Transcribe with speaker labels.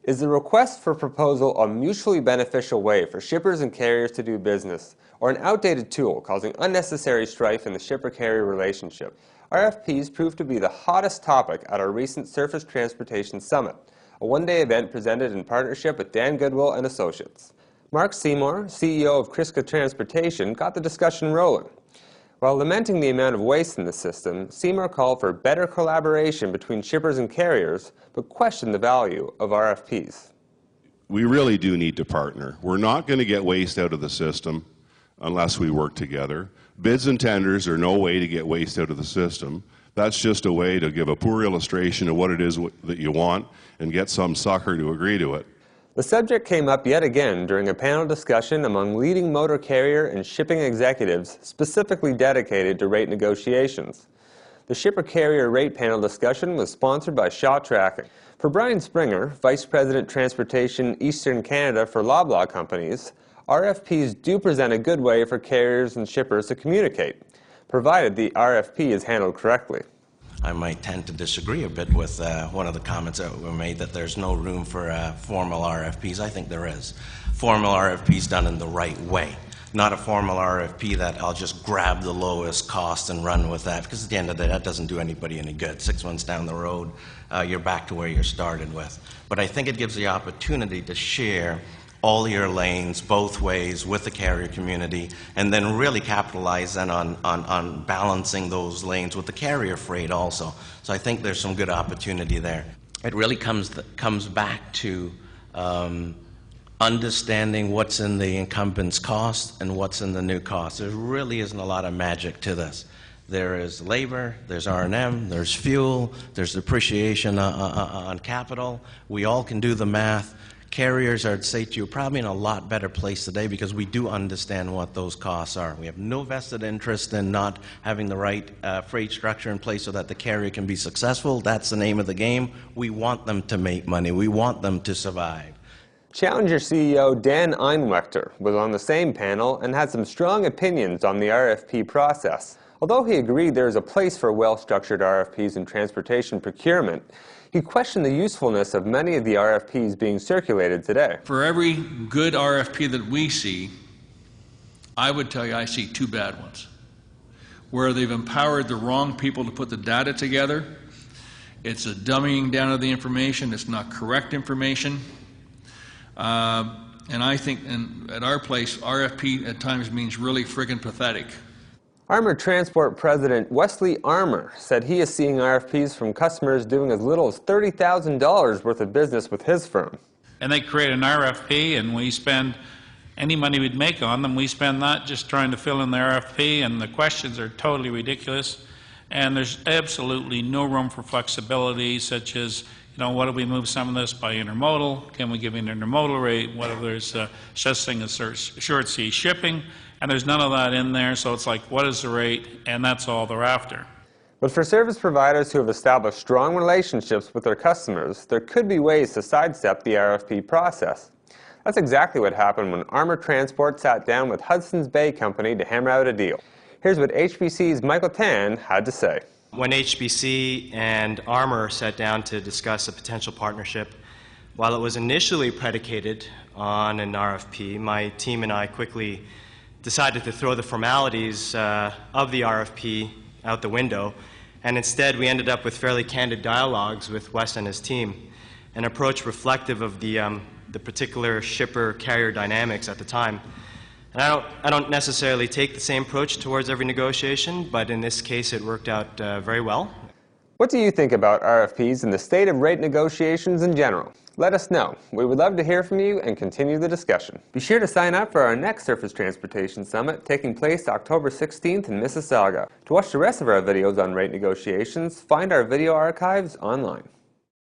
Speaker 1: Is the request for proposal a mutually beneficial way for shippers and carriers to do business, or an outdated tool causing unnecessary strife in the shipper-carrier relationship? RFPs proved to be the hottest topic at our recent Surface Transportation Summit, a one-day event presented in partnership with Dan Goodwill and Associates. Mark Seymour, CEO of Kriska Transportation, got the discussion rolling. While lamenting the amount of waste in the system, Seymour called for better collaboration between shippers and carriers, but questioned the value of RFPs.
Speaker 2: We really do need to partner. We're not going to get waste out of the system unless we work together. Bids and tenders are no way to get waste out of the system. That's just a way to give a poor illustration of what it is that you want and get some sucker to agree to it.
Speaker 1: The subject came up yet again during a panel discussion among leading motor carrier and shipping executives specifically dedicated to rate negotiations. The shipper-carrier rate panel discussion was sponsored by Shaw Tracking. For Brian Springer, Vice President Transportation Eastern Canada for Loblaw Companies, RFPs do present a good way for carriers and shippers to communicate, provided the RFP is handled correctly.
Speaker 3: I might tend to disagree a bit with one of the comments that were made that there's no room for formal RFPs. I think there is. Formal RFPs done in the right way, not a formal RFP that I'll just grab the lowest cost and run with that, because at the end of the day, that doesn't do anybody any good. 6 months down the road, you're back to where you started with. But I think it gives the opportunity to share all your lanes both ways with the carrier community, and then really capitalize then on balancing those lanes with the carrier freight also. So I think there's some good opportunity there. It really comes back to understanding what's in the incumbent's cost and what's in the new cost. There really isn't a lot of magic to this. There is labor, there's R&M, there's fuel, there's depreciation on capital. We all can do the math. Carriers, I'd say to you, are probably in a lot better place today because we do understand what those costs are. We have no vested interest in not having the right freight structure in place so that the carrier can be successful. That's the name of the game. We want them to make money. We want them to survive.
Speaker 1: Challenger CEO Dan Einwechter was on the same panel and had some strong opinions on the RFP process. Although he agreed there is a place for well-structured RFPs in transportation procurement, he questioned the usefulness of many of the RFPs being circulated today.
Speaker 4: For every good RFP that we see, I would tell you I see 2 bad ones, where they've empowered the wrong people to put the data together. It's a dummying down of the information. It's not correct information. And I think at our place, RFP at times means really friggin' pathetic.
Speaker 1: Armour Transport President Wesley Armour said he is seeing RFPs from customers doing as little as $30,000 worth of business with his firm.
Speaker 5: And they create an RFP, and we spend any money we'd make on them, we spend that just trying to fill in the RFP, and the questions are totally ridiculous. And there's absolutely no room for flexibility, such as, you know, what if we move some of this by intermodal? Can we give an intermodal rate? What if there's such thing as short sea shipping? And there's none of that in there, so it's like, what is the rate? And that's all they're after.
Speaker 1: But for service providers who have established strong relationships with their customers, there could be ways to sidestep the RFP process. That's exactly what happened when Armour Transport sat down with Hudson's Bay Company to hammer out a deal. Here's what HBC's Michael Tan had to say.
Speaker 6: When HBC and Armour sat down to discuss a potential partnership, while it was initially predicated on an RFP, my team and I quickly decided to throw the formalities of the RFP out the window, and instead we ended up with fairly candid dialogues with Wes and his team, an approach reflective of the particular shipper-carrier dynamics at the time. And I don't necessarily take the same approach towards every negotiation, but in this case it worked out very well.
Speaker 1: What do you think about RFPs and the state of rate negotiations in general? Let us know. We would love to hear from you and continue the discussion. Be sure to sign up for our next Surface Transportation Summit taking place October 16th in Mississauga. To watch the rest of our videos on rate negotiations, find our video archives online.